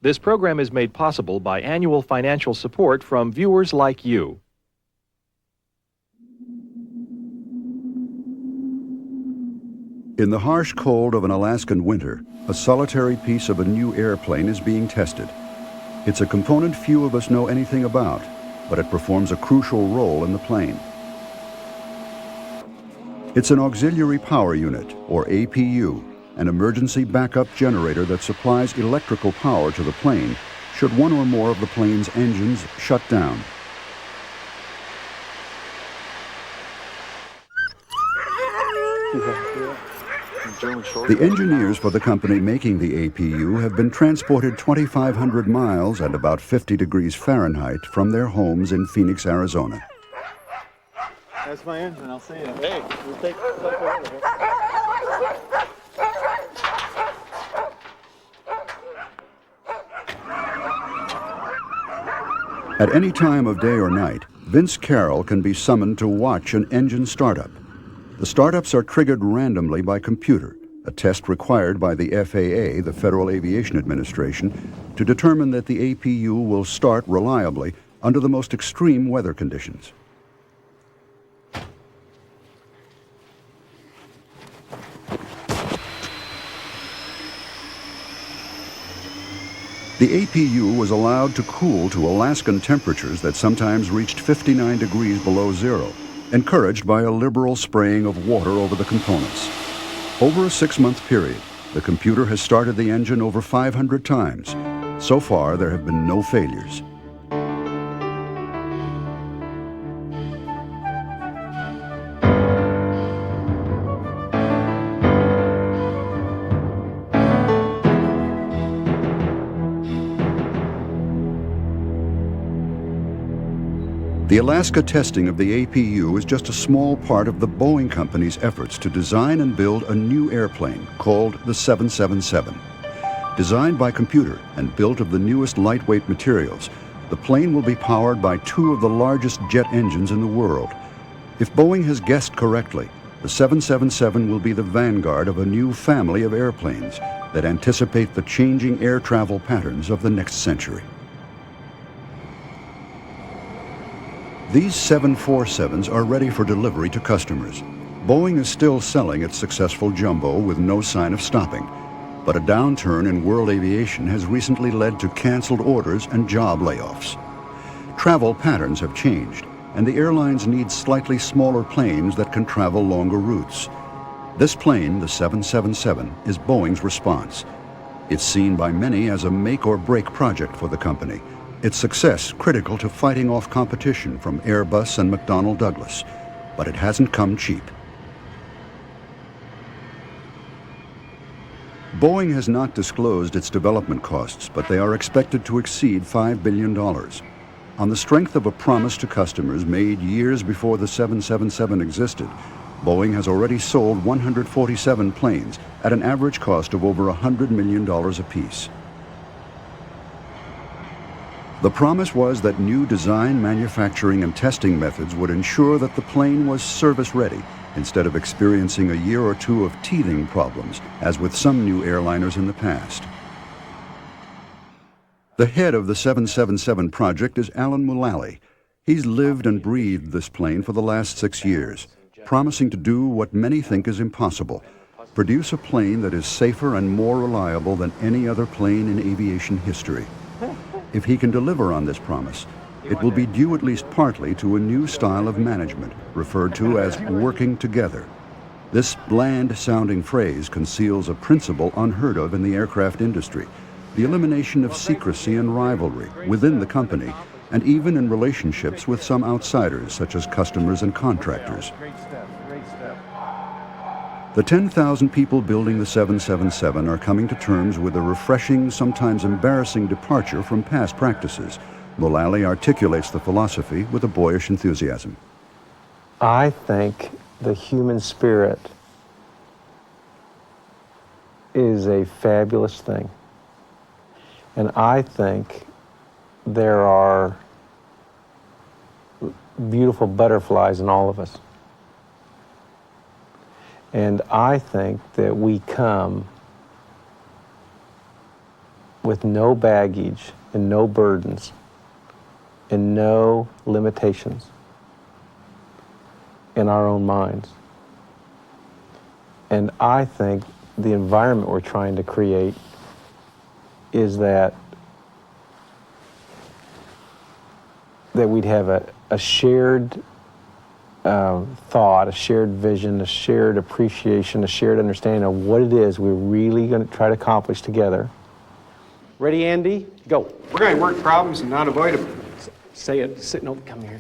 This program is made possible by annual financial support from viewers like you. In the harsh cold of an Alaskan winter, a solitary piece of a new airplane is being tested. It's a component few of us know anything about, but it performs a crucial role in the plane. It's an auxiliary power unit, or APU, an emergency backup generator that supplies electrical power to the plane should one or more of the plane's engines shut down. The engineers for the company making the APU have been transported 2,500 miles and about 50 degrees Fahrenheit from their homes in Phoenix, Arizona. That's my engine, I'll see you. Hey, we'll take At any time of day or night, Vince Carroll can be summoned to watch an engine startup. The startups are triggered randomly by computer, a test required by the FAA, the Federal Aviation Administration, to determine that the APU will start reliably under the most extreme weather conditions. The APU was allowed to cool to Alaskan temperatures that sometimes reached 59 degrees below zero, encouraged by a liberal spraying of water over the components. Over a 6-month period, the computer has started the engine over 500 times. So far, there have been no failures. The Alaska testing of the APU is just a small part of the Boeing company's efforts to design and build a new airplane called the 777. Designed by computer and built of the newest lightweight materials, the plane will be powered by 2 of the largest jet engines in the world. If Boeing has guessed correctly, the 777 will be the vanguard of a new family of airplanes that anticipate the changing air travel patterns of the next century. These 747s are ready for delivery to customers. Boeing is still selling its successful jumbo with no sign of stopping, but a downturn in world aviation has recently led to canceled orders and job layoffs. Travel patterns have changed, and the airlines need slightly smaller planes that can travel longer routes. This plane, the 777, is Boeing's response. It's seen by many as a make-or-break project for the company. Its success critical to fighting off competition from Airbus and McDonnell Douglas, but it hasn't come cheap. Boeing has not disclosed its development costs, but they are expected to exceed $5 billion. On the strength of a promise to customers made years before the 777 existed, Boeing has already sold 147 planes at an average cost of over $100 million apiece. The promise was that new design, manufacturing, and testing methods would ensure that the plane was service-ready instead of experiencing a year or two of teething problems, as with some new airliners in the past. The head of the 777 project is Alan Mulally. He's lived and breathed this plane for the last 6 years, promising to do what many think is impossible: produce a plane that is safer and more reliable than any other plane in aviation history. If he can deliver on this promise, it will be due at least partly to a new style of management, referred to as working together. This bland-sounding phrase conceals a principle unheard of in the aircraft industry: the elimination of secrecy and rivalry within the company, and even in relationships with some outsiders, such as customers and contractors. The 10,000 people building the 777 are coming to terms with a refreshing, sometimes embarrassing departure from past practices. Mulally articulates the philosophy with a boyish enthusiasm. I think the human spirit is a fabulous thing. And I think there are beautiful butterflies in all of us. And I think that we come with no baggage and no burdens and no limitations in our own minds. And I think the environment we're trying to create is that we'd have a shared thought, a shared vision, a shared appreciation, a shared understanding of what it is we're really going to try to accomplish together. Ready, Andy? Go. We're going to work problems and not avoid them. Say it. No, come here.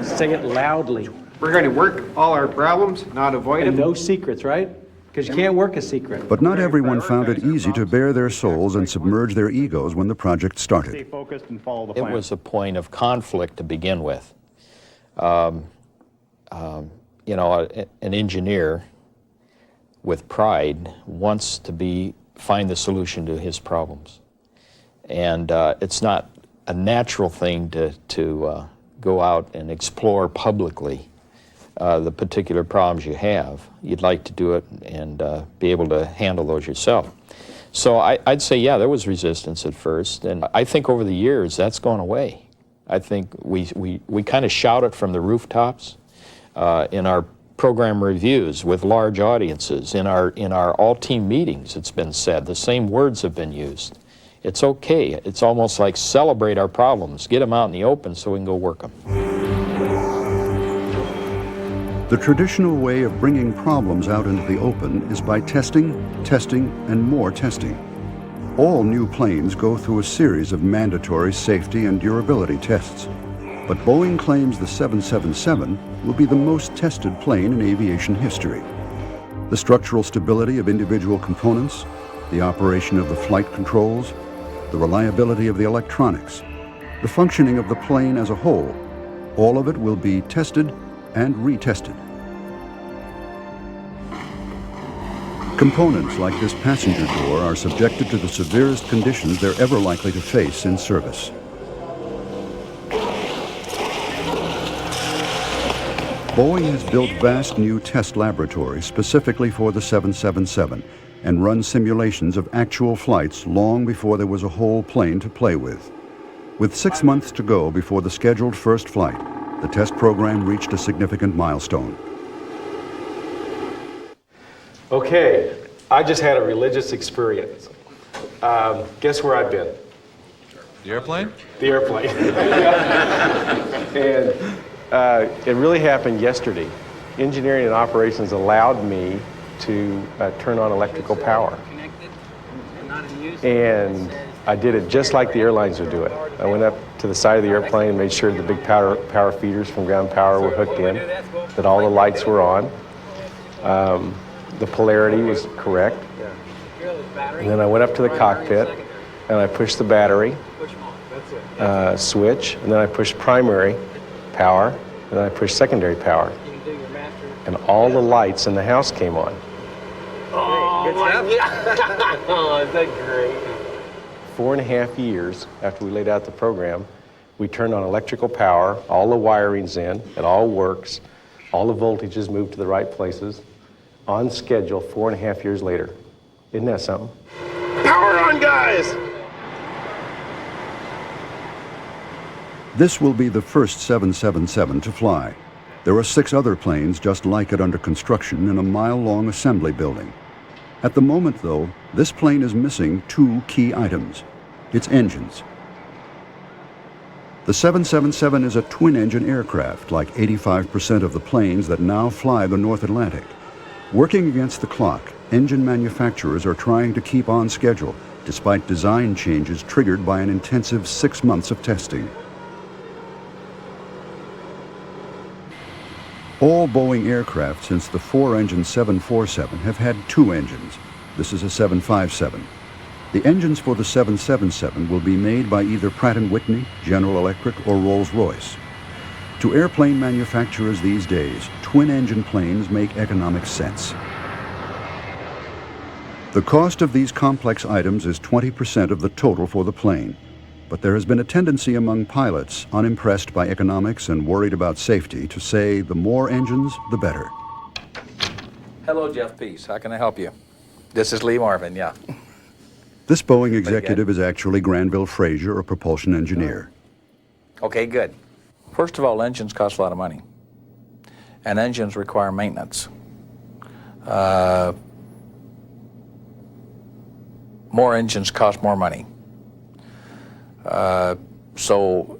Say it loudly. We're going to work all our problems, not avoid And them. no secrets, right? Because you can't work a secret. But not everyone found it easy to bare their souls and submerge their egos when the project started. Stay focused and follow the It plan. was a point of conflict to begin with. You know, an engineer with pride wants to find the solution to his problems. And it's not a natural thing to go out and explore publicly the particular problems you have. You'd like to do it and be able to handle those yourself. So I'd say, yeah, there was resistance at first, and I think over the years that's gone away. I think we kind of shout it from the rooftops in our program reviews with large audiences, in our all-team meetings. It's been said, the same words have been used. It's okay. It's almost like celebrate our problems, get them out in the open so we can go work them. The traditional way of bringing problems out into the open is by testing, and more testing. All new planes go through a series of mandatory safety and durability tests. But Boeing claims the 777 will be the most tested plane in aviation history. The structural stability of individual components, the operation of the flight controls, the reliability of the electronics, the functioning of the plane as a whole, all of it will be tested and retested. Components like this passenger door are subjected to the severest conditions they're ever likely to face in service. Boeing has built vast new test laboratories specifically for the 777 and run simulations of actual flights long before there was a whole plane to play with. With 6 months to go before the scheduled first flight, the test program reached a significant milestone. Okay, I just had a religious experience. Guess where I've been? The airplane? The airplane. And it really happened yesterday. Engineering and operations allowed me to turn on electrical power. And I did it just like the airlines would do it. I went up to the side of the airplane and made sure the big power feeders from ground power were hooked in, that all the lights were on. The polarity was correct. And then I went up to the cockpit and I pushed the battery switch, and then I pushed primary power, and then I pushed secondary power. And all the lights in the house came on. Oh, my God. Oh, is that great? 4.5 years after we laid out the program, we turned on electrical power, all the wiring's in, it all works, all the voltages moved to the right places, on schedule 4.5 years later. Isn't that something? Power on, guys! This will be the first 777 to fly. There are 6 other planes just like it under construction in a mile-long assembly building. At the moment, though, this plane is missing 2 key items: its engines. The 777 is a twin-engine aircraft, like 85% of the planes that now fly the North Atlantic. Working against the clock, engine manufacturers are trying to keep on schedule, despite design changes triggered by an intensive 6 months of testing. All Boeing aircraft since the 4-engine 747 have had 2 engines. This is a 757. The engines for the 777 will be made by either Pratt & Whitney, General Electric, or Rolls-Royce. To airplane manufacturers these days, twin-engine planes make economic sense. The cost of these complex items is 20% of the total for the plane. But there has been a tendency among pilots, unimpressed by economics and worried about safety, to say the more engines, the better. Hello, Jeff Peace. How can I help you? This is Lee Marvin, yeah. This Boeing executive is actually Granville Frazier, a propulsion engineer. Okay, good. First of all, engines cost a lot of money, and engines require maintenance. More engines cost more money. So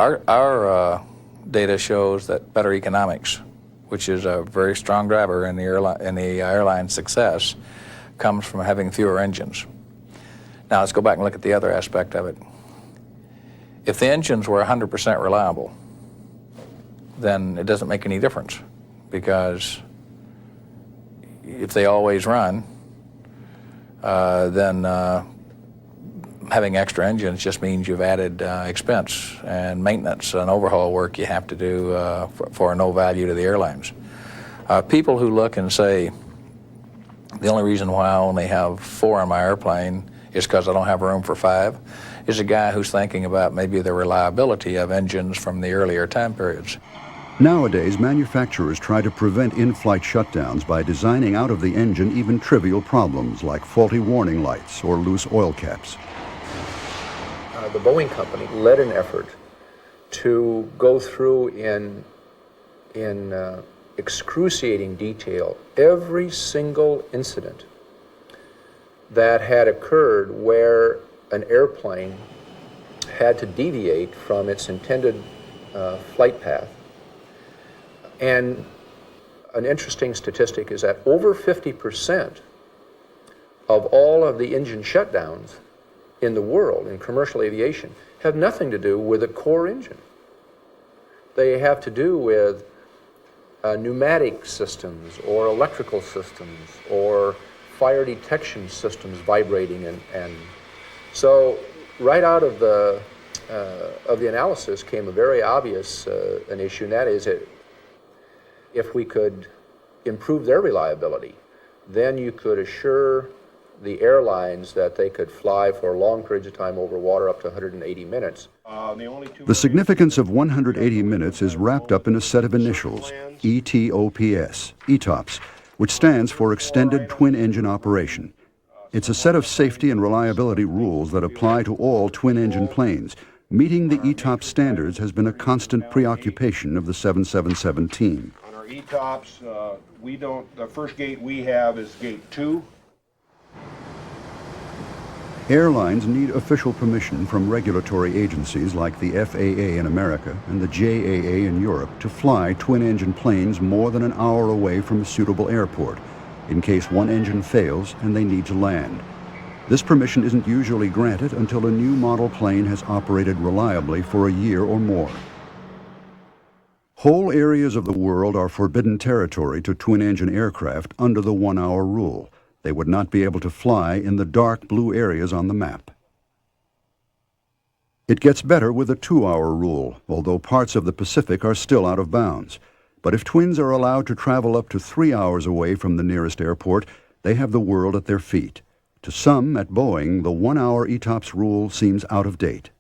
our data shows that better economics, which is a very strong driver in the airline success, comes from having fewer engines. Now let's go back and look at the other aspect of it. If the engines were 100% reliable, then it doesn't make any difference, because if they always run, then having extra engines just means you've added expense and maintenance and overhaul work you have to do for no value to the airlines. People who look and say, the only reason why I only have 4 on my airplane is because I don't have room for 5, is a guy who's thinking about maybe the reliability of engines from the earlier time periods. Nowadays, manufacturers try to prevent in-flight shutdowns by designing out of the engine even trivial problems like faulty warning lights or loose oil caps. The Boeing company led an effort to go through in excruciating detail every single incident that had occurred where an airplane had to deviate from its intended flight path. And an interesting statistic is that over 50% of all of the engine shutdowns in the world, in commercial aviation, have nothing to do with a core engine. They have to do with pneumatic systems or electrical systems or fire detection systems vibrating, and so right out of the analysis came a very obvious an issue, and that is that if we could improve their reliability, then you could assure the airlines that they could fly for long periods of time over water up to 180 minutes. The significance of 180 minutes is wrapped up in a set of initials, ETOPS, which stands for Extended Twin Engine Operation. It's a set of safety and reliability rules that apply to all twin-engine planes. Meeting the ETOPS standards has been a constant preoccupation of the 777 team. On our ETOPS, the first gate we have is gate 2. Airlines need official permission from regulatory agencies like the FAA in America and the JAA in Europe to fly twin-engine planes more than an hour away from a suitable airport in case one engine fails and they need to land. This permission isn't usually granted until a new model plane has operated reliably for a year or more. Whole areas of the world are forbidden territory to twin-engine aircraft under the 1-hour rule. They would not be able to fly in the dark blue areas on the map. It gets better with a 2-hour rule, although parts of the Pacific are still out of bounds. But if twins are allowed to travel up to 3 hours away from the nearest airport, they have the world at their feet. To some at Boeing, the 1-hour ETOPS rule seems out of date.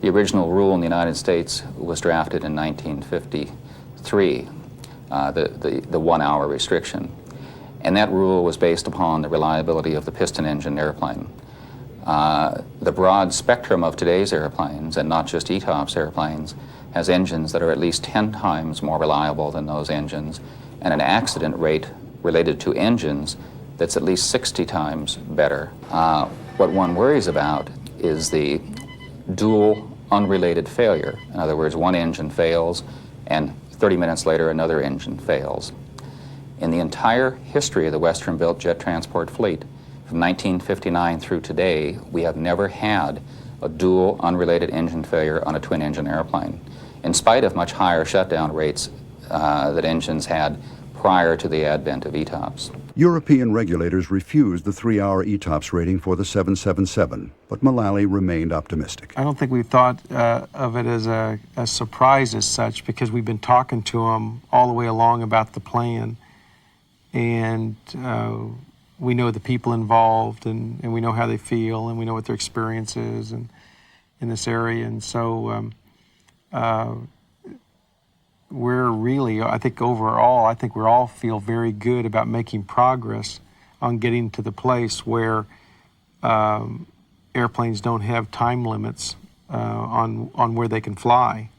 The original rule in the United States was drafted in 1953, the 1-hour restriction. And that rule was based upon the reliability of the piston engine airplane. The broad spectrum of today's airplanes, and not just ETOPS airplanes, has engines that are at least 10 times more reliable than those engines, and an accident rate related to engines that's at least 60 times better. What one worries about is the dual unrelated failure. In other words, one engine fails, and 30 minutes later another engine fails. In the entire history of the Western-built jet transport fleet, from 1959 through today, we have never had a dual unrelated engine failure on a twin-engine airplane, in spite of much higher shutdown rates that engines had prior to the advent of ETOPS. European regulators refused the 3-hour ETOPS rating for the 777, but Mulally remained optimistic. I don't think we've thought of it as a surprise as such, because we've been talking to them all the way along about the plan. And we know the people involved, and we know how they feel, and we know what their experience is in this area. And so we're really, I think overall, we all feel very good about making progress on getting to the place where airplanes don't have time limits on where they can fly.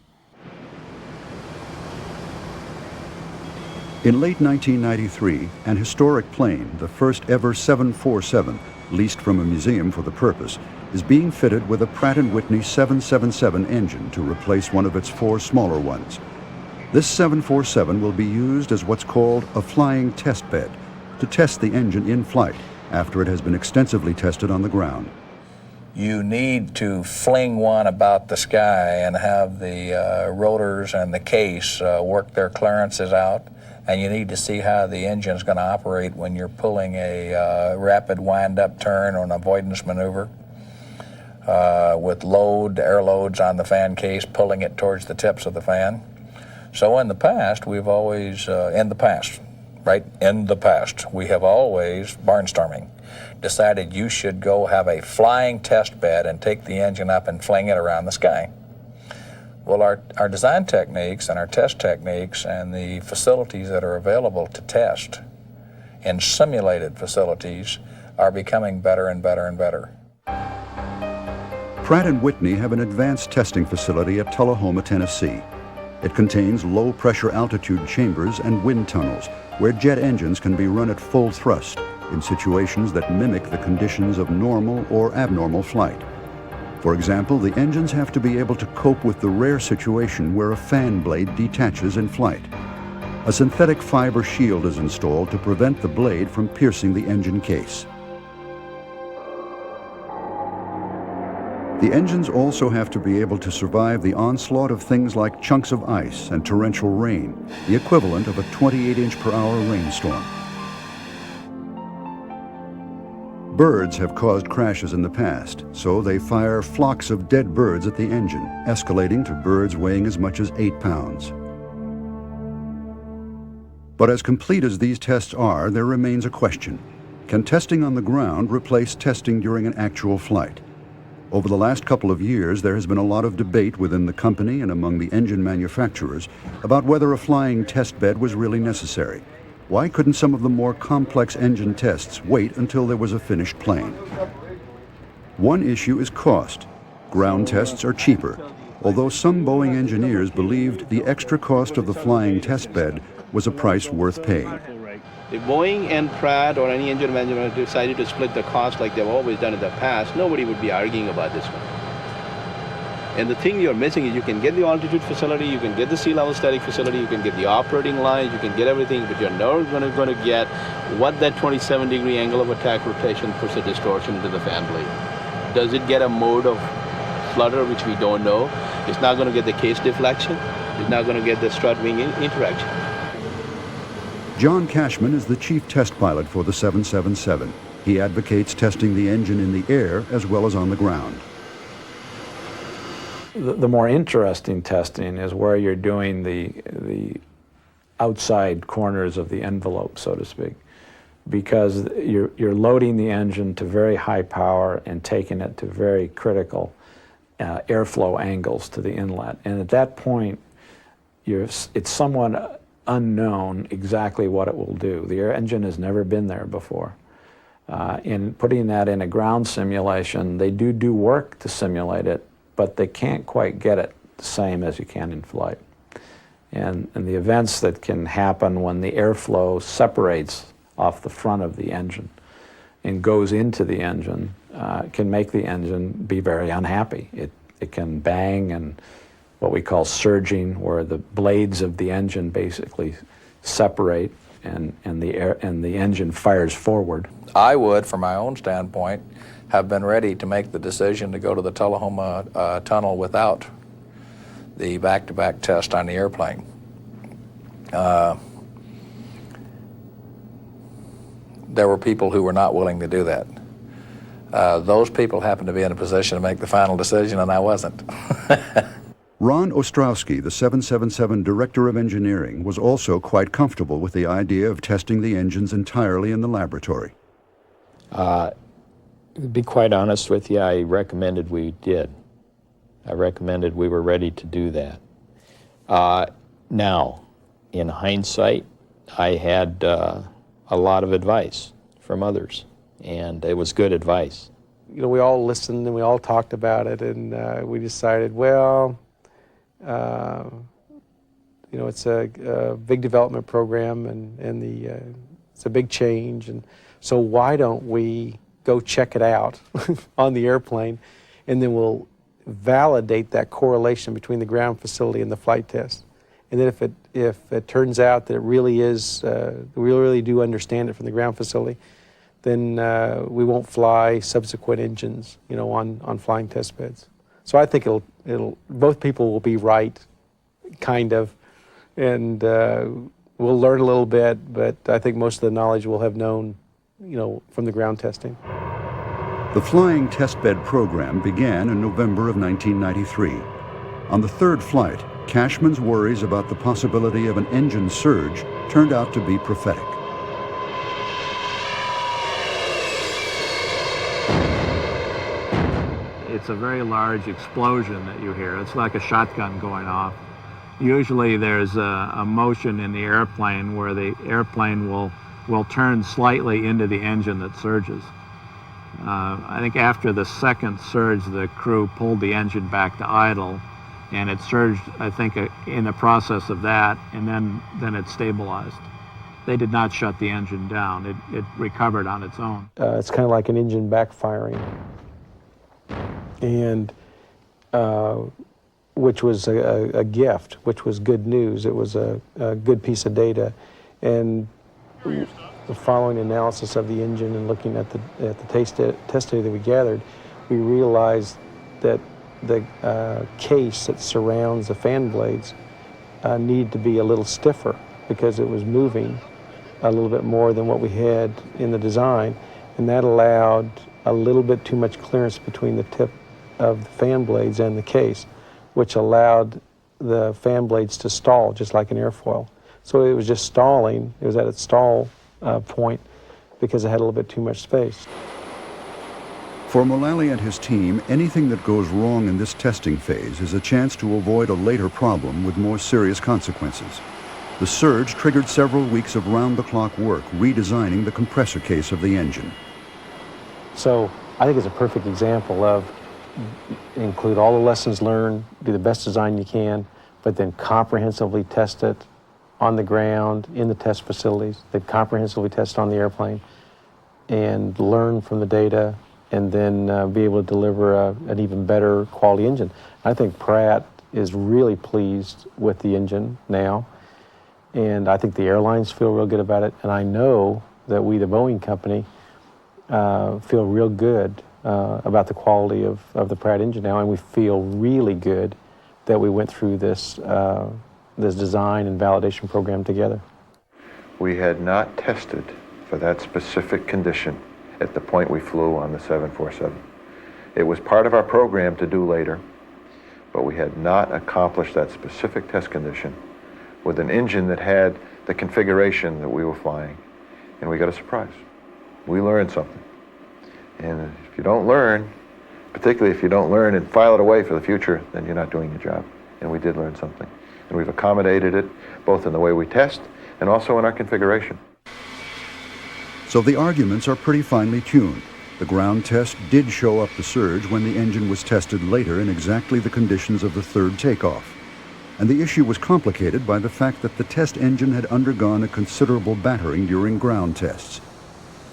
In late 1993, an historic plane, the first ever 747, leased from a museum for the purpose, is being fitted with a Pratt & Whitney 777 engine to replace one of its 4 smaller ones. This 747 will be used as what's called a flying test bed to test the engine in flight after it has been extensively tested on the ground. You need to fling one about the sky and have the rotors and the case work their clearances out. And you need to see how the engine's going to operate when you're pulling a rapid wind-up turn or an avoidance maneuver with air loads on the fan case, pulling it towards the tips of the fan. So in the past, we have always, barnstorming, decided you should go have a flying test bed and take the engine up and fling it around the sky. Well, our design techniques and our test techniques and the facilities that are available to test in simulated facilities are becoming better and better and better. Pratt & Whitney have an advanced testing facility at Tullahoma, Tennessee. It contains low-pressure altitude chambers and wind tunnels where jet engines can be run at full thrust in situations that mimic the conditions of normal or abnormal flight. For example, the engines have to be able to cope with the rare situation where a fan blade detaches in flight. A synthetic fiber shield is installed to prevent the blade from piercing the engine case. The engines also have to be able to survive the onslaught of things like chunks of ice and torrential rain, the equivalent of a 28-inch-per-hour rainstorm. Birds have caused crashes in the past, so they fire flocks of dead birds at the engine, escalating to birds weighing as much as 8 pounds. But as complete as these tests are, there remains a question. Can testing on the ground replace testing during an actual flight? Over the last couple of years, there has been a lot of debate within the company and among the engine manufacturers about whether a flying test bed was really necessary. Why couldn't some of the more complex engine tests wait until there was a finished plane? One issue is cost. Ground tests are cheaper, although some Boeing engineers believed the extra cost of the flying test bed was a price worth paying. If Boeing and Pratt or any engine manufacturer decided to split the cost like they've always done in the past, nobody would be arguing about this one. And the thing you're missing is you can get the altitude facility, you can get the sea level static facility, you can get the operating lines, you can get everything, but you're never going to get what that 27-degree angle of attack rotation puts a distortion into the fan blade. Does it get a mode of flutter, which we don't know? It's not going to get the case deflection. It's not going to get the strut-wing interaction. John Cashman is the chief test pilot for the 777. He advocates testing the engine in the air as well as on the ground. The more interesting testing is where you're doing the outside corners of the envelope, so to speak, because you're loading the engine to very high power and taking it to very critical airflow angles to the inlet. And at that point, it's somewhat unknown exactly what it will do. The air engine has never been there before. In putting that in a ground simulation, they do work to simulate it, but they can't quite get it the same as you can in flight. And the events that can happen when the airflow separates off the front of the engine and goes into the engine can make the engine be very unhappy. It can bang and what we call surging, where the blades of the engine basically separate and the engine fires forward. I would, from my own standpoint, have been ready to make the decision to go to the Tullahoma tunnel without the back-to-back test on the airplane. There were people who were not willing to do that. Those people happened to be in a position to make the final decision, and I wasn't. Ron Ostrowski, the 777 Director of Engineering, was also quite comfortable with the idea of testing the engines entirely in the laboratory. To be quite honest with you, I recommended we did. I recommended we were ready to do that. Now, in hindsight, I had a lot of advice from others, and it was good advice. You know, we all listened and we all talked about it, and we decided, well, you know, it's a big development program, and it's a big change, and so why don't we go check it out on the airplane, and then we'll validate that correlation between the ground facility and the flight test. And then if it turns out that it really is, we really do understand it from the ground facility, then we won't fly subsequent engines, you know, on flying test beds. So I think it'll both people will be right, kind of, and we'll learn a little bit, but I think most of the knowledge we'll have known, you know, from the ground testing. The flying testbed program began in November of 1993. On the third flight, Cashman's worries about the possibility of an engine surge turned out to be prophetic. It's a very large explosion that you hear. It's like a shotgun going off. Usually there's a motion in the airplane where the airplane will turn slightly into the engine that surges. I think after the second surge, the crew pulled the engine back to idle, and it surged, I think, in the process of that, and then it stabilized. They did not shut the engine down. It recovered on its own. It's kind of like an engine backfiring, and which was a gift, which was good news. It was a good piece of data, and the following analysis of the engine and looking at the test data that we gathered, we realized that the case that surrounds the fan blades needed to be a little stiffer because it was moving a little bit more than what we had in the design, and that allowed a little bit too much clearance between the tip of the fan blades and the case, which allowed the fan blades to stall just like an airfoil. So it was just stalling. It was at its stall point because it had a little bit too much space. For Mulally and his team, anything that goes wrong in this testing phase is a chance to avoid a later problem with more serious consequences. The surge triggered several weeks of round-the-clock work redesigning the compressor case of the engine. So I think it's a perfect example of include all the lessons learned, do the best design you can, but then comprehensively test it on the ground, in the test facilities, then comprehensively test on the airplane, and learn from the data, and then be able to deliver an even better quality engine. I think Pratt is really pleased with the engine now, and I think the airlines feel real good about it, and I know that we, the Boeing company, feel real good about the quality of the Pratt engine now, and we feel really good that we went through this this design and validation program together. We had not tested for that specific condition at the point we flew on the 747. It was part of our program to do later, but we had not accomplished that specific test condition with an engine that had the configuration that we were flying, and we got a surprise. We learned something. And if you don't learn, particularly if you don't learn and file it away for the future, then you're not doing your job. And we did learn something. And we've accommodated it both in the way we test and also in our configuration. So the arguments are pretty finely tuned. The ground test did show up the surge when the engine was tested later in exactly the conditions of the third takeoff. And the issue was complicated by the fact that the test engine had undergone a considerable battering during ground tests.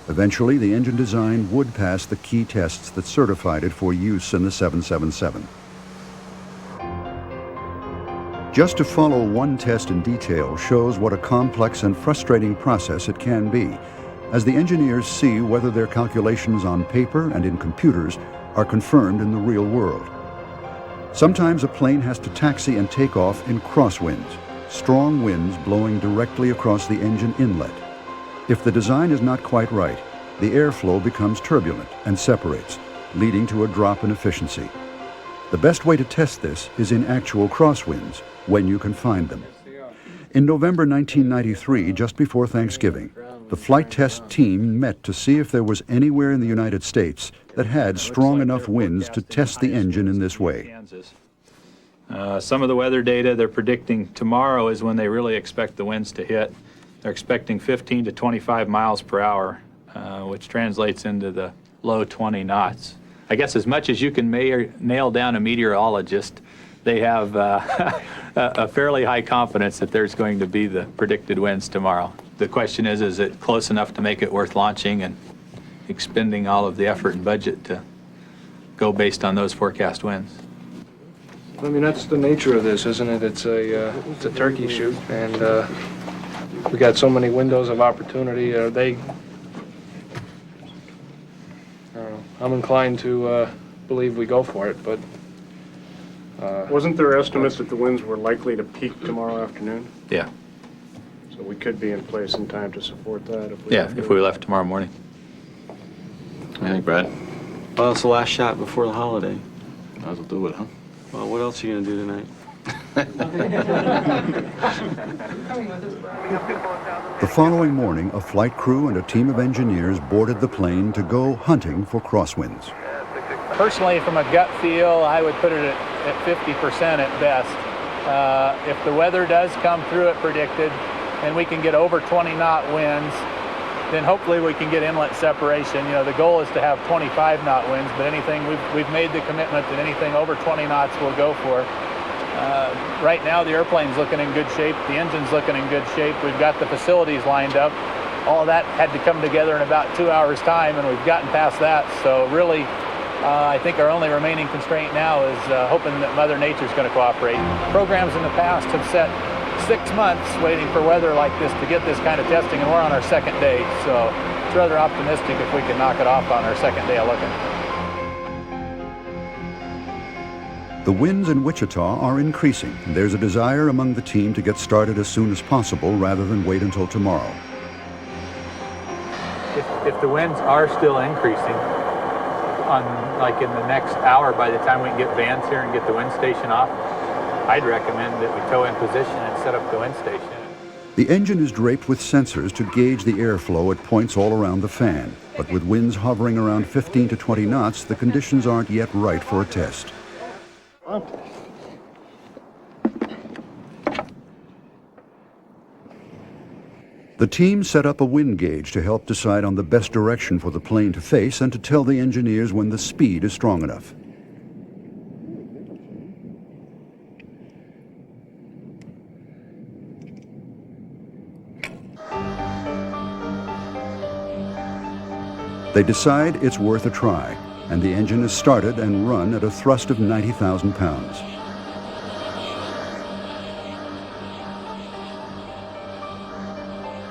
Eventually, the engine design would pass the key tests that certified it for use in the 777. Just to follow one test in detail shows what a complex and frustrating process it can be, as the engineers see whether their calculations on paper and in computers are confirmed in the real world. Sometimes a plane has to taxi and take off in crosswinds, strong winds blowing directly across the engine inlet. If the design is not quite right, the airflow becomes turbulent and separates, leading to a drop in efficiency. The best way to test this is in actual crosswinds, when you can find them. In November 1993, just before Thanksgiving, the flight test team met to see if there was anywhere in the United States that had strong enough winds to test the engine in this way. Some of the weather data they're predicting tomorrow is when they really expect the winds to hit. They're expecting 15 to 25 miles per hour which translates into the low 20 knots. I guess as much as you can nail down a meteorologist, they have a fairly high confidence that there's going to be the predicted winds tomorrow. The question is it close enough to make it worth launching and expending all of the effort and budget to go based on those forecast winds? I mean, that's the nature of this, isn't it? It's a turkey shoot, and we got so many windows of opportunity. I don't know. I'm inclined to believe we go for it, but Wasn't there estimates that the winds were likely to peak tomorrow afternoon? Yeah. So we could be in place in time to support that if we left tomorrow morning. I think, Brad. Well, it's the last shot before the holiday. Might as well do it, huh? Well, what else are you going to do tonight? The following morning, a flight crew and a team of engineers boarded the plane to go hunting for crosswinds. Personally, from a gut feel, I would put it at 50% at best. If the weather does come through at predicted and we can get over 20-knot winds, then hopefully we can get inlet separation. You know, the goal is to have 25-knot winds, but anything we've made the commitment that anything over 20 knots we'll go for. Right now the airplane's looking in good shape, the engine's looking in good shape, we've got the facilities lined up. All that had to come together in about 2 hours time, and we've gotten past that. So really, I think our only remaining constraint now is hoping that Mother Nature's going to cooperate. Programs in the past have set 6 months waiting for weather like this to get this kind of testing, and we're on our second day. So it's rather optimistic if we can knock it off on our second day of looking. The winds in Wichita are increasing, and there's a desire among the team to get started as soon as possible rather than wait until tomorrow. If the winds are still increasing, like in the next hour, by the time we can get vans here and get the wind station off, I'd recommend that we tow in position and set up the wind station. The engine is draped with sensors to gauge the airflow at points all around the fan, but with winds hovering around 15 to 20 knots, the conditions aren't yet right for a test. The team set up a wind gauge to help decide on the best direction for the plane to face and to tell the engineers when the speed is strong enough. They decide it's worth a try, and the engine is started and run at a thrust of 90,000 pounds.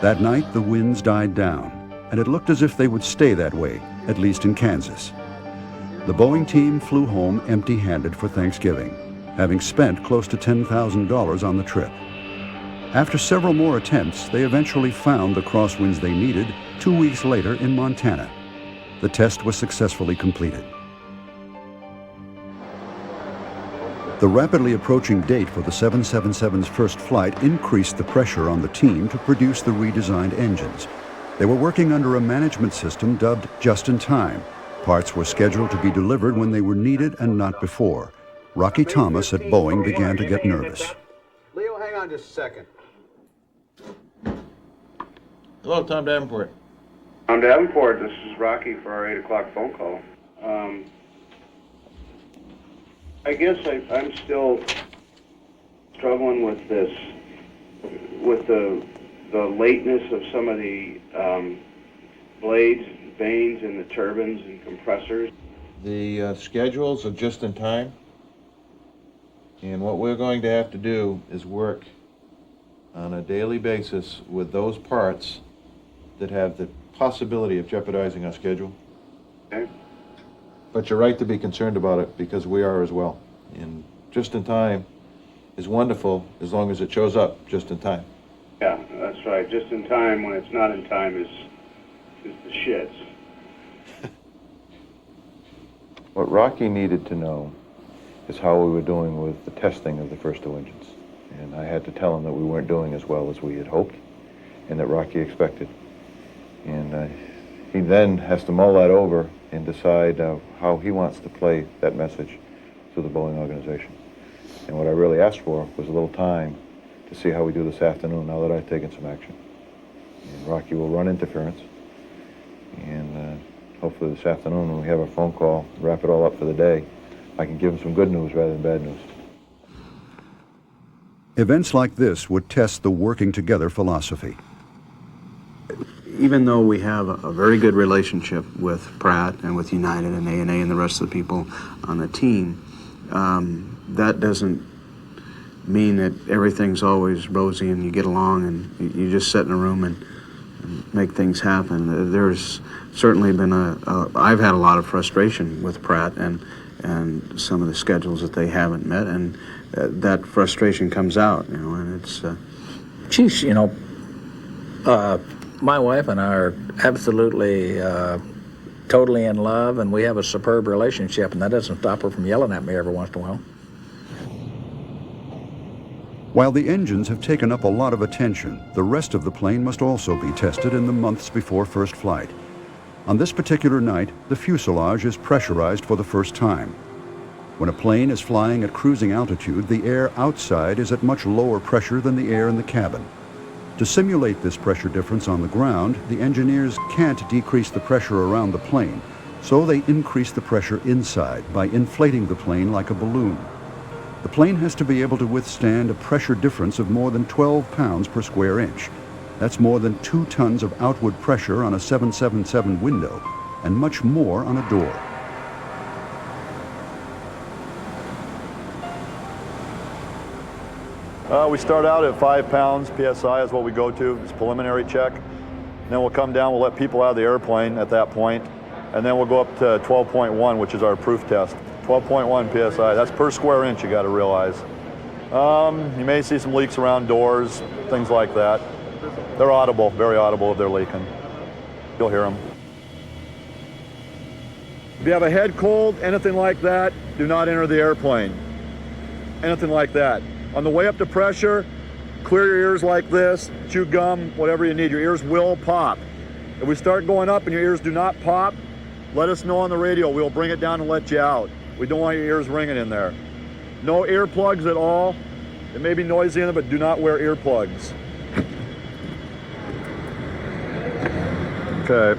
That night, the winds died down, and it looked as if they would stay that way, at least in Kansas. The Boeing team flew home empty-handed for Thanksgiving, having spent close to $10,000 on the trip. After several more attempts, they eventually found the crosswinds they needed 2 weeks later in Montana. The test was successfully completed. The rapidly approaching date for the 777's first flight increased the pressure on the team to produce the redesigned engines. They were working under a management system dubbed Just in Time. Parts were scheduled to be delivered when they were needed and not before. Rocky Thomas at Boeing began to get nervous. Leo, hang on just a second. Hello, Tom Davenport. Tom Davenport, this is Rocky for our 8 o'clock phone call. I guess I'm still struggling with this, with the lateness of some of the blades, vanes in the turbines and compressors. The schedules are just in time, and what we're going to have to do is work on a daily basis with those parts that have the possibility of jeopardizing our schedule. Okay. But you're right to be concerned about it, because we are as well. And just in time is wonderful as long as it shows up just in time. Yeah, that's right. Just in time when it's not in time is the shits. What Rocky needed to know is how we were doing with the testing of the first two engines. And I had to tell him that we weren't doing as well as we had hoped and that Rocky expected. And he then has to mull that over and decide how he wants to play that message to the Boeing organization. And what I really asked for was a little time to see how we do this afternoon now that I've taken some action. And Rocky will run interference, And hopefully this afternoon when we have a phone call, wrap it all up for the day, I can give them some good news rather than bad news. Events like this would test the working together philosophy. Even though we have a very good relationship with Pratt and with United and ANA and the rest of the people on the team, that doesn't mean that everything's always rosy and you get along and you just sit in a room and make things happen. There's certainly been I've had a lot of frustration with Pratt and some of the schedules that they haven't met, and that frustration comes out, you know, and it's... Geez, you know, my wife and I are absolutely totally in love, and we have a superb relationship, and that doesn't stop her from yelling at me every once in a while. While the engines have taken up a lot of attention, the rest of the plane must also be tested in the months before first flight. On this particular night, the fuselage is pressurized for the first time. When a plane is flying at cruising altitude, the air outside is at much lower pressure than the air in the cabin. To simulate this pressure difference on the ground, the engineers can't decrease the pressure around the plane, so they increase the pressure inside by inflating the plane like a balloon. The plane has to be able to withstand a pressure difference of more than 12 pounds per square inch. That's more than 2 tons of outward pressure on a 777 window, and much more on a door. We start out at 5 pounds PSI is what we go to. It's a preliminary check. Then we'll come down, we'll let people out of the airplane at that point, and then we'll go up to 12.1, which is our proof test. 12.1 PSI, that's per square inch, you gotta realize. You may see some leaks around doors, things like that. They're audible, very audible if they're leaking. You'll hear them. If you have a head cold, anything like that, do not enter the airplane. Anything like that. On the way up to pressure, clear your ears like this, chew gum, whatever you need. Your ears will pop. If we start going up and your ears do not pop, let us know on the radio. We'll bring it down and let you out. We don't want your ears ringing in there. No earplugs at all. It may be noisy in there, but do not wear earplugs. Okay.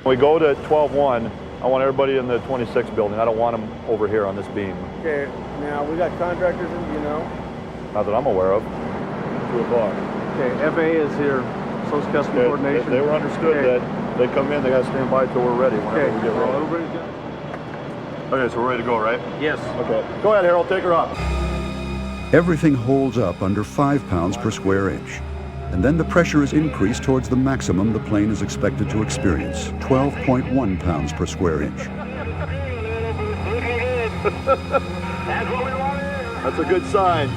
When we go to 12.1, I want everybody in the 26 building. I don't want them over here on this beam. Okay, now we got contractors in, you know? Not that I'm aware of. 2 o'clock. Okay, FAA is here, so is customer coordination. They were understood that they come in, they got to stand by till we're ready whenever we get ready. Everybody's good? Okay, so we're ready to go, right? Yes. Okay. Go ahead, Harold, take her up. Everything holds up under 5 pounds per square inch. And then the pressure is increased towards the maximum the plane is expected to experience, 12.1 pounds per square inch. That's a good sign.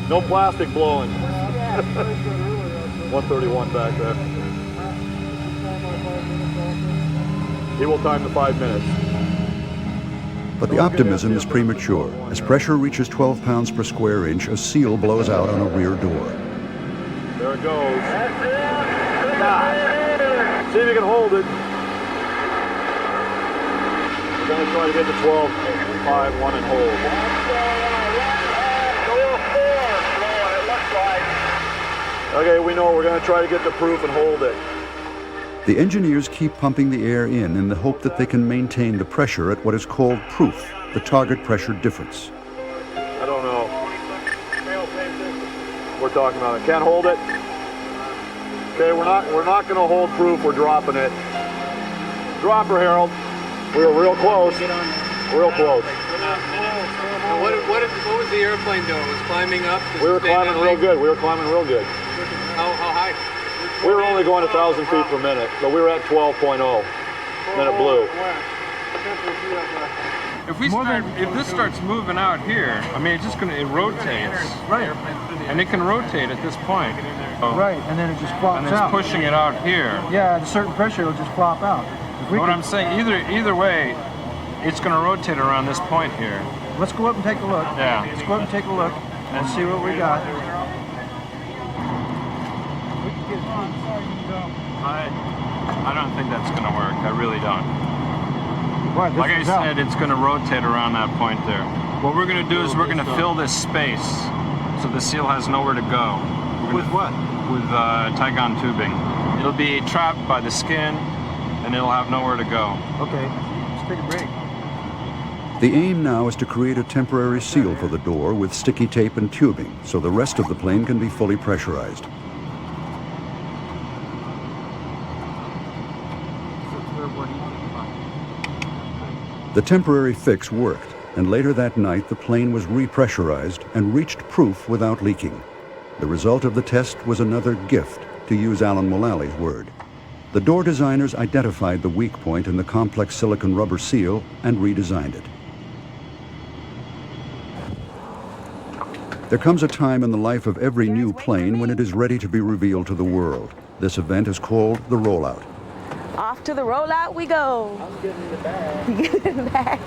No plastic blowing. 131 back there. He will time the 5 minutes. But the optimism is premature. As pressure reaches 12 pounds per square inch, a seal blows out on a rear door. There it goes. See if you can hold it. We're going to try to get to 12.5, 1 and hold. Okay, we know we're going to try to get to proof and hold it. The engineers keep pumping the air in the hope that they can maintain the pressure at what is called proof, the target pressure difference. I don't know. We're talking about it. Can't hold it. Okay, we're not going to hold proof. We're dropping it. Drop her, Harold. We were real close. Real close. What was the airplane doing? It was climbing up? We were climbing real good. We were climbing real good. How high? We were only going 1,000 feet per minute, but we were at 12.0. Then it blew. If this starts moving out here, I mean, it rotates. Right. And it can rotate at this point. Right, and then it just flops and it's out. pushing it out here. Yeah, at a certain pressure, it'll just flop out. What I'm saying, either way, it's going to rotate around this point here. Let's go up and take a look. Yeah. Let's go up and take a look and see what we got. I don't think that's going to work. I really don't. What, like I said, it's going to rotate around that point there. What we're going to do is we're going to fill this space so the seal has nowhere to go. With what? With Tygon tubing. It'll be trapped by the skin, and it'll have nowhere to go. Okay, let's take a break. The aim now is to create a temporary seal for the door with sticky tape and tubing so the rest of the plane can be fully pressurized. The temporary fix worked, and later that night the plane was repressurized and reached proof without leaking. The result of the test was another gift, to use Alan Mulally's word. The door designers identified the weak point in the complex silicon rubber seal and redesigned it. There comes a time in the life of every new plane when it is ready to be revealed to the world. This event is called the rollout. Off to the rollout we go. I'm getting in the bag. You get in the back.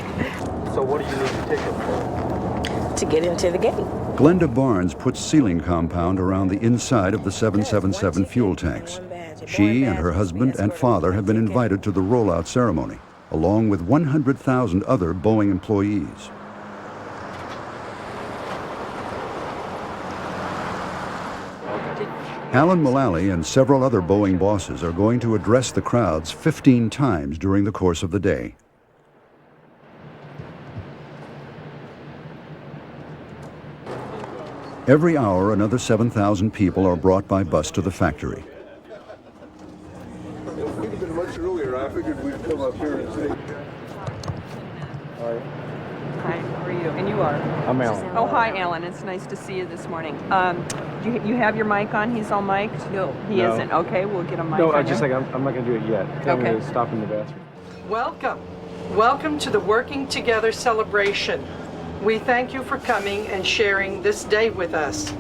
So what do you need to take it for? To get into the gate. Glenda Barnes puts sealing compound around the inside of the 777 fuel tanks. She and her husband and father have been invited to the rollout ceremony, along with 100,000 other Boeing employees. Alan Mulally and several other Boeing bosses are going to address the crowds 15 times during the course of the day. Every hour, another 7,000 people are brought by bus to the factory. If we'd have been much earlier, I figured we'd come up here and see. Hi, how are you? And you are? I'm Alan. Oh, hi, Alan. It's nice to see you this morning. You have your mic on? He's all mic'd? No. He No. isn't? Okay, we'll get a mic No, on just him. like I'm not going to do it yet. I'm Okay. going to stop in the bathroom. Welcome. Welcome to the Working Together celebration. We thank you for coming and sharing this day with us.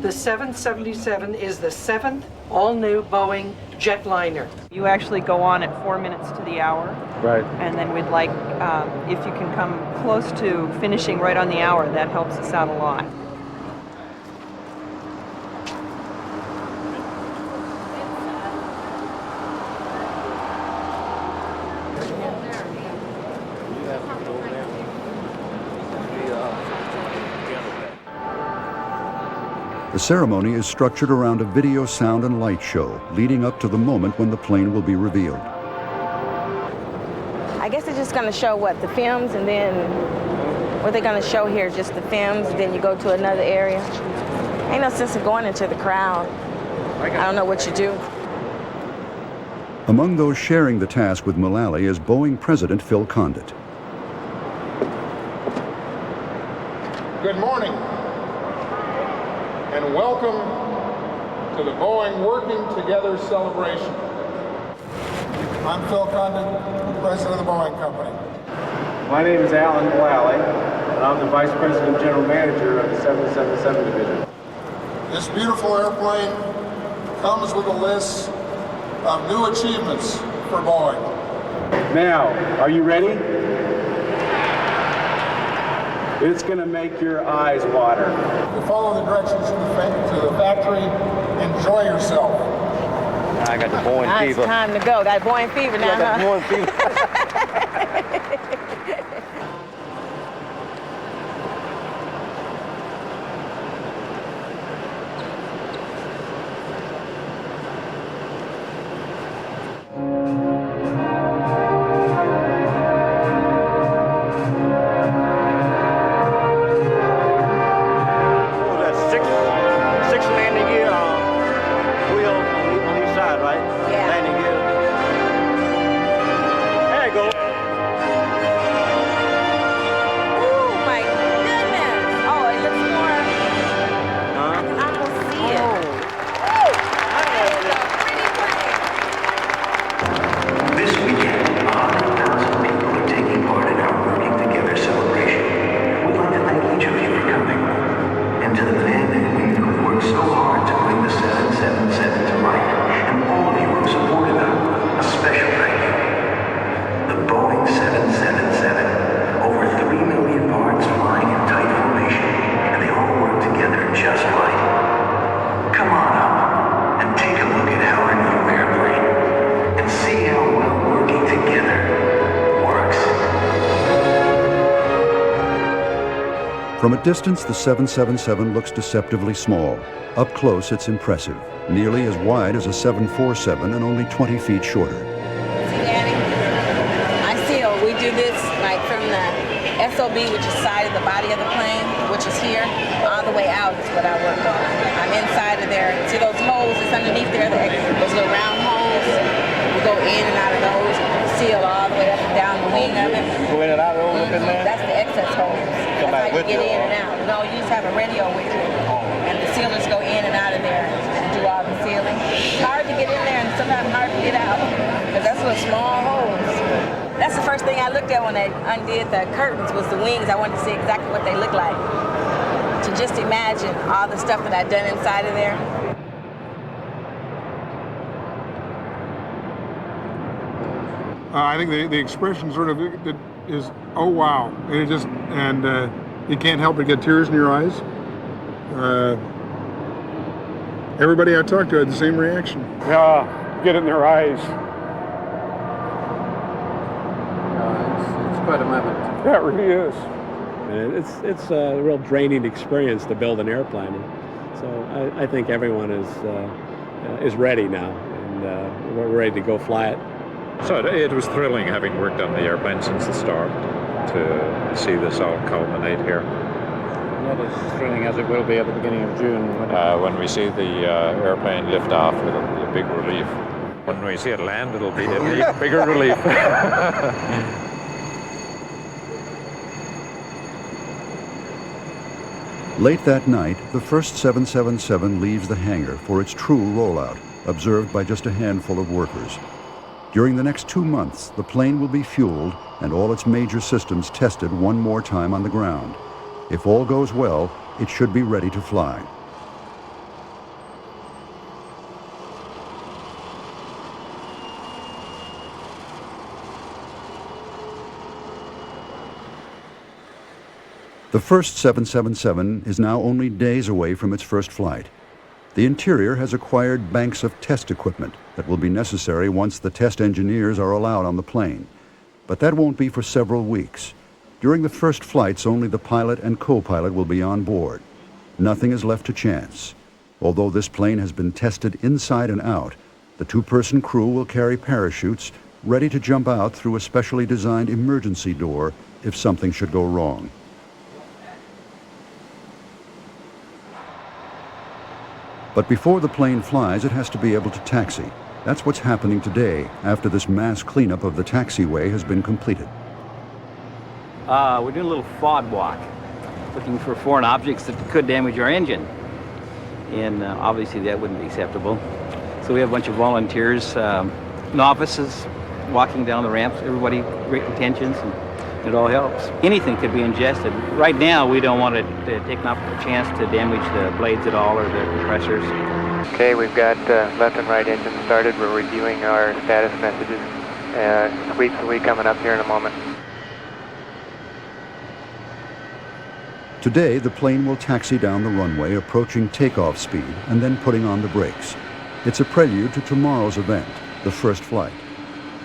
The 777 is the 7th all-new Boeing jetliner. You actually go on at 4 minutes to the hour. Right. And then we'd like, if you can come close to finishing right on the hour, that helps us out a lot. The ceremony is structured around a video, sound, and light show, leading up to the moment when the plane will be revealed. I guess it's just going to show what, the films, and then what they're going to show here, just the films, then you go to another area. Ain't no sense in going into the crowd. I don't know what you do. Among those sharing the task with Mulally is Boeing President Phil Condit. Good morning, and welcome to the Boeing Working Together celebration. I'm Phil Condit, President of the Boeing Company. My name is Alan Mulally, and I'm the Vice President and General Manager of the 777 Division. This beautiful airplane comes with a list of new achievements for Boeing. Now, are you ready? It's going to make your eyes water. You follow the directions to the factory. Enjoy yourself. I got the Boeing Now fever. it's time to go. Got Boeing fever now, Yeah, I got huh? Boeing fever. What was that, six landing gear wheel on each side, right? Yeah. Landing gear. There you go. Oh my goodness. Oh, it looks more. I can almost see it. Woo! This weekend, 100,000 people are taking part in our Working Together celebration. We'd like to thank each of you for coming. And to the men and women who worked so hard to bring the 777 to life, and all of you who supported them, a special thank you. The Boeing 777, over 3 million parts flying in tight formation, and they all work together just right. Come on up and take a look at our new airplane and see how well working together works. From a distance, the 777 looks deceptively small. Up close, it's impressive, nearly as wide as a 747 and only 20 feet shorter. See, Daddy? do this like from the SOB, which is side of the body of the plane, which is here, all the way out is what I work on. I'm inside of there. See those holes that's underneath there, those little round holes? We go in and out of those, seal all the way up and down the wing of it. Go in and out of those up in there? That's the excess holes. That's how you get in and out. No, you just have a radio with you. And the sealers go in and out of there and do all the sealing. It's hard to get in there and sometimes hard to get out because that's little small holes. That's the first thing I looked at when I undid the curtains was the wings. I wanted to see exactly what they look like. To just imagine all the stuff that I'd done inside of there. I think the expression sort of is, oh wow, and it just, and you can't help but get tears in your eyes. Everybody I talked to had the same reaction. Yeah, get it in their eyes. It's quite a moment. Yeah, it really is. And it's a real draining experience to build an airplane. So I think everyone is ready now, and we're ready to go fly it. So it was thrilling, having worked on the airplane since the start, to see this all culminate here. Not as thrilling as it will be at the beginning of June. When we see the airplane lift off, it'll be a big relief. When we see it land, it'll be a bigger relief. Late that night, the first 777 leaves the hangar for its true rollout, observed by just a handful of workers. During the next 2 months, the plane will be fueled and all its major systems tested one more time on the ground. If all goes well, it should be ready to fly. The first 777 is now only days away from its first flight. The interior has acquired banks of test equipment that will be necessary once the test engineers are allowed on the plane. But that won't be for several weeks. During the first flights, only the pilot and co-pilot will be on board. Nothing is left to chance. Although this plane has been tested inside and out, the two-person crew will carry parachutes ready to jump out through a specially designed emergency door if something should go wrong. But before the plane flies, it has to be able to taxi. That's what's happening today after this mass cleanup of the taxiway has been completed. We're doing a little FOD walk, looking for foreign objects that could damage our engine. And obviously that wouldn't be acceptable. So we have a bunch of volunteers, novices, walking down the ramps, everybody great intentions, and it all helps. Anything could be ingested. Right now, we don't want to take an chance to damage the blades at all or the compressors. Okay, we've got left and right engine started. We're reviewing our status messages. Sweeps will be coming up here in a moment. Today, the plane will taxi down the runway, approaching takeoff speed and then putting on the brakes. It's a prelude to tomorrow's event, the first flight.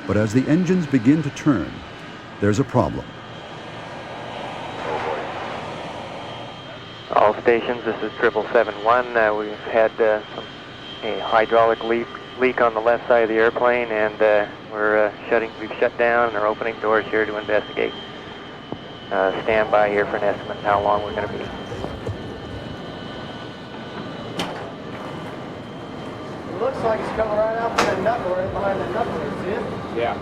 But as the engines begin to turn, there's a problem. All stations, this is 771. We've had a hydraulic leak on the left side of the airplane, and we've shut down and are opening doors here to investigate. Stand by here for an estimate of how long we're going to be. It looks like it's coming right out from that knuckle, right behind that knuckle. See it? Yeah.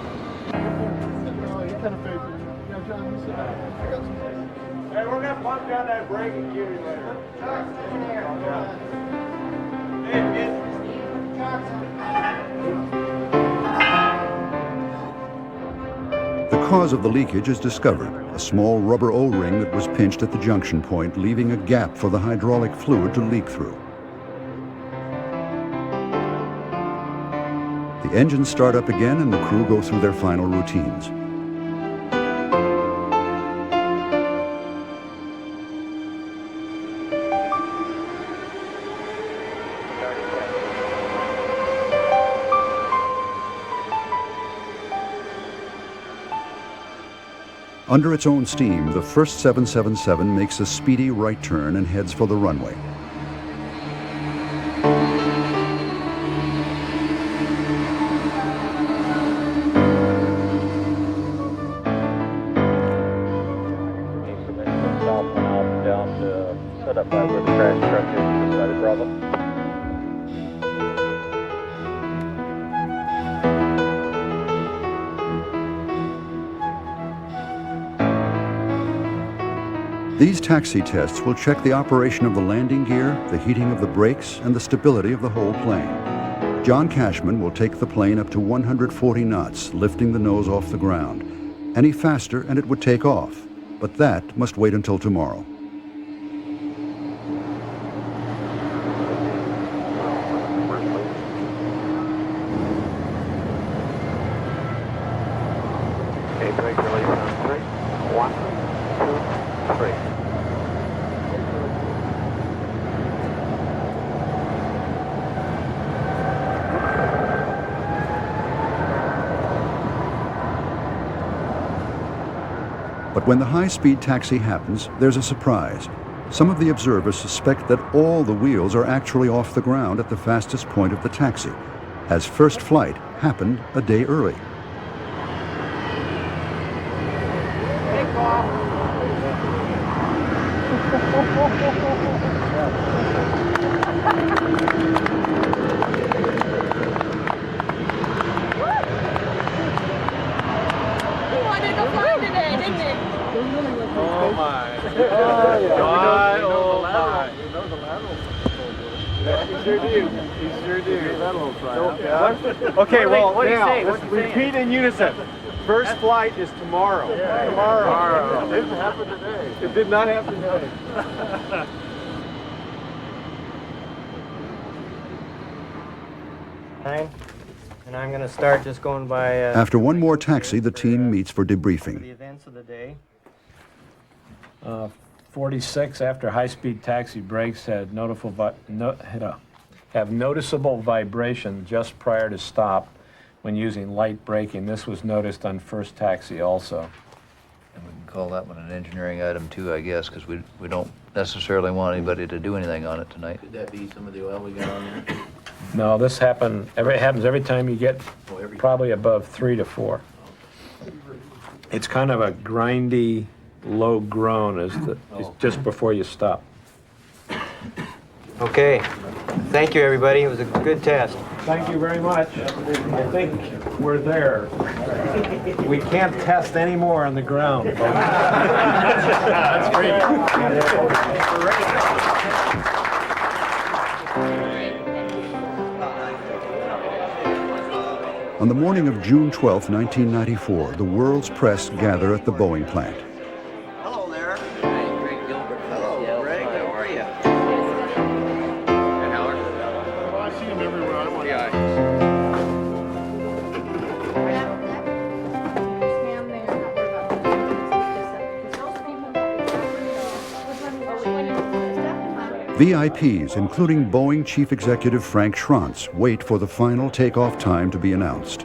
Hey, we're gonna pump down that brake and give you later. The cause of the leakage is discovered, a small rubber O-ring that was pinched at the junction point, leaving a gap for the hydraulic fluid to leak through. The engines start up again and the crew go through their final routines. Under its own steam, the first 777 makes a speedy right turn and heads for the runway. Set up by where the crash truck is, just side of Bravo. These taxi tests will check the operation of the landing gear, the heating of the brakes, and the stability of the whole plane. John Cashman will take the plane up to 140 knots, lifting the nose off the ground. Any faster and it would take off, but that must wait until tomorrow. Okay, brake release on 3. 1, 2, 3. But when the high-speed taxi happens, there's a surprise. Some of the observers suspect that all the wheels are actually off the ground at the fastest point of the taxi, as first flight happened a day early. Oh my. He sure do. Okay, well, what do you now, say? let's repeat in unison. First flight is tomorrow. Tomorrow. It didn't happen today. It did not happen today. And I'm going to start just going by After one more taxi, the team meets for the debriefing. events of the day. 46 after high-speed taxi brakes had have noticeable vibration just prior to stop when using light braking. This was noticed on first taxi also. And we can call that one an engineering item too, I guess, because we don't necessarily want anybody to do anything on it tonight. Could that be some of the oil we got on there? No, this happens every time you get probably above 3 to 4. It's kind of a grindy, low groan it's just before you stop. Okay. Thank you, everybody. It was a good test. Thank you very much. I think we're there. We can't test any more on the ground. That's great. On the morning of June 12, 1994, the world's press gather at the Boeing plant. Hello there. Hey, Greg Gilbert. Hello, Greg. How are you? And Howard? Well, I see him everywhere I want. Yeah. VIPs, including Boeing Chief Executive Frank Schranz, wait for the final takeoff time to be announced.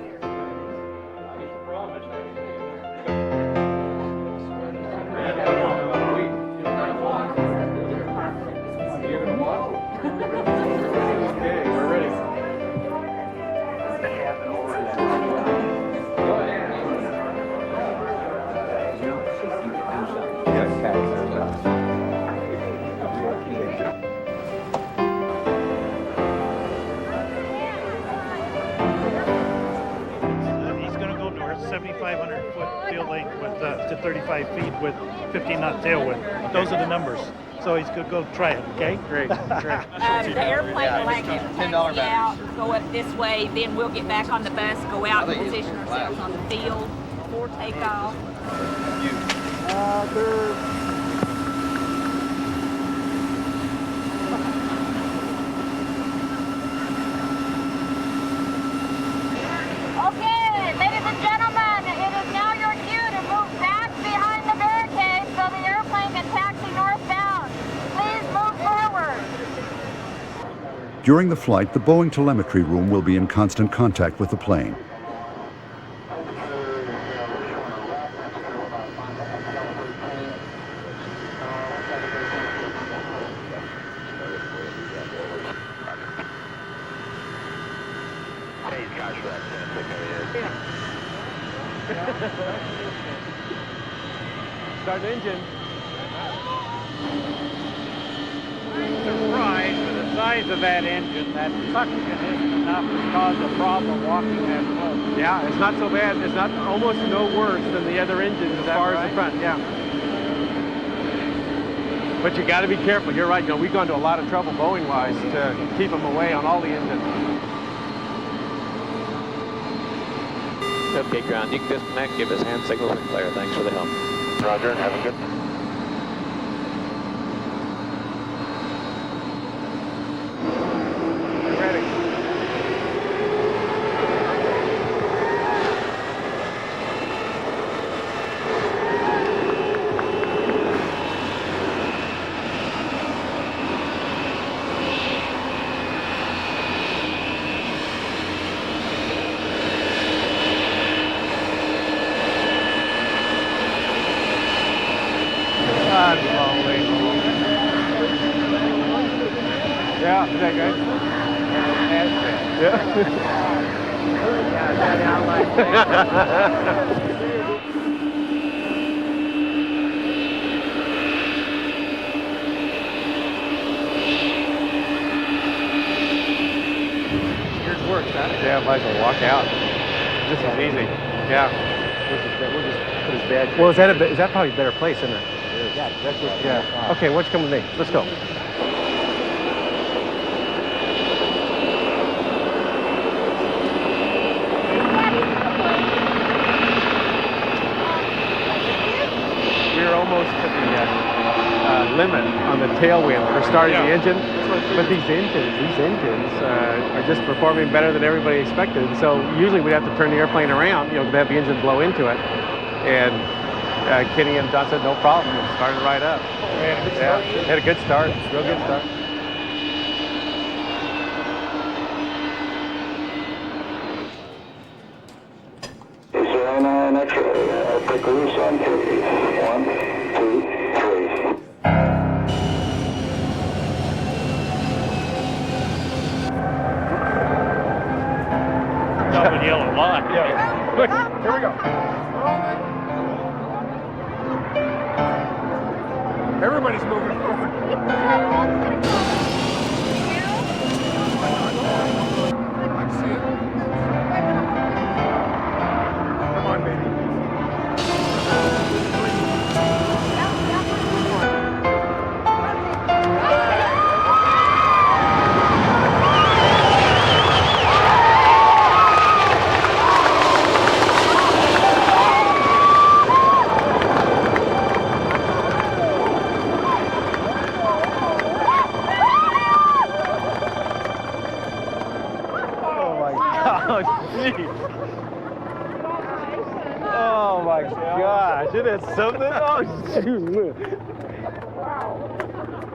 To 35 feet with 15-knot tailwind. Those are the numbers. So he's going to go try it, okay? Great. The airplane will actually taxi out, go up this way, then we'll get back on the bus, go out and position ourselves on the field before takeoff. Okay, ladies and gentlemen, it is now your cue to move back behind the barricade so the airplane can taxi northbound. Please move forward. During the flight, the Boeing telemetry room will be in constant contact with the plane. Start the engine. surprised with the size of that engine. That suction isn't enough to cause a problem walking that slope. Yeah, it's not so bad. It's not almost no worse than the other engines as far as the front. Yeah. But you got to be careful. You're right. You know, we've gone to a lot of trouble Boeing-wise to keep them away on all the engines. Okay, ground. You can disconnect. Give us hand signals and clear. Thanks for the help. Roger. Have a good. Yeah, is that good? Yeah. Yours works, huh? Yeah, might as well walk out. This is easy. Yeah. We'll just put his badge. Well, is that probably a better place, isn't it? Yeah, that's what. Yeah. Okay, why don't you come with me? Let's go. We're almost to the limit on the tailwind for starting the engine. But these engines are just performing better than everybody expected. So usually we'd have to turn the airplane around, you know, to have the engine blow into it. And Kenny and John said no problem. It started right up. Yeah, had a good start. Real good start. Is X-ray. Take loose on 50. 1, 2, 3. Double yellow line. Yeah. Look, here we go. Everybody's moving forward. I see it. Come on, baby. Oh my gosh, isn't that something? Oh, shoot.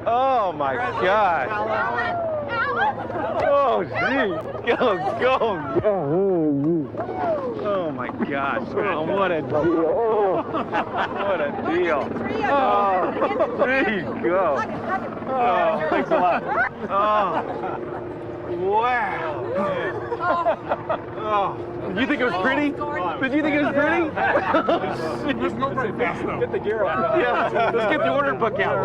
Oh my gosh. Oh, gee. Go. Oh my gosh. Oh, what a deal. What a deal. Oh, there you go. Oh, thanks a lot. Oh. Wow. Oh. Did you think it was pretty? Did you think it was pretty? There's nobody fast though. Get the gear out. Yeah. Let's get the order book out.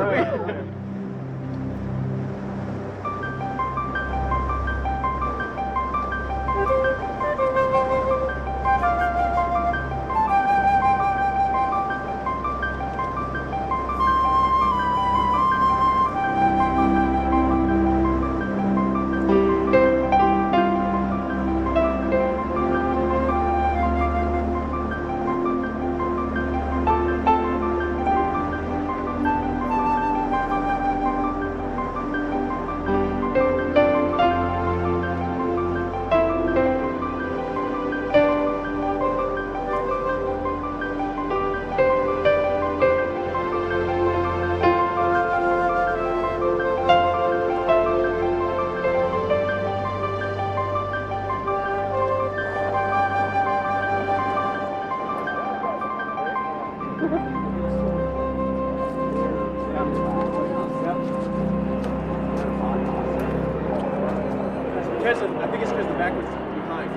I think it's because the back was behind.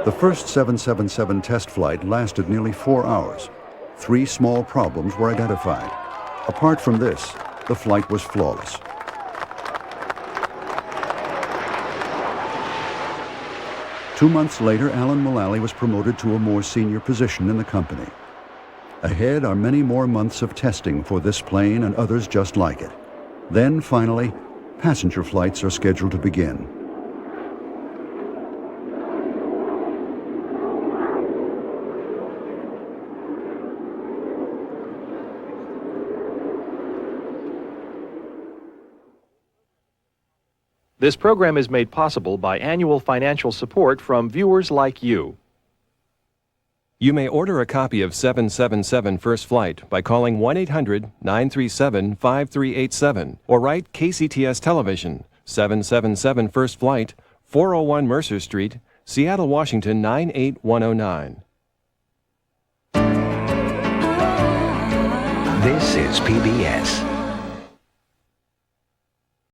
The first 777 test flight lasted nearly 4 hours. 3 small problems were identified. Apart from this, the flight was flawless. Two months later, Alan Mulally was promoted to a more senior position in the company. Ahead are many more months of testing for this plane and others just like it. Then, finally, passenger flights are scheduled to begin. This program is made possible by annual financial support from viewers like you. You may order a copy of 777 First Flight by calling 1-800-937-5387 or write KCTS Television, 777 First Flight, 401 Mercer Street, Seattle, Washington 98109. This is PBS.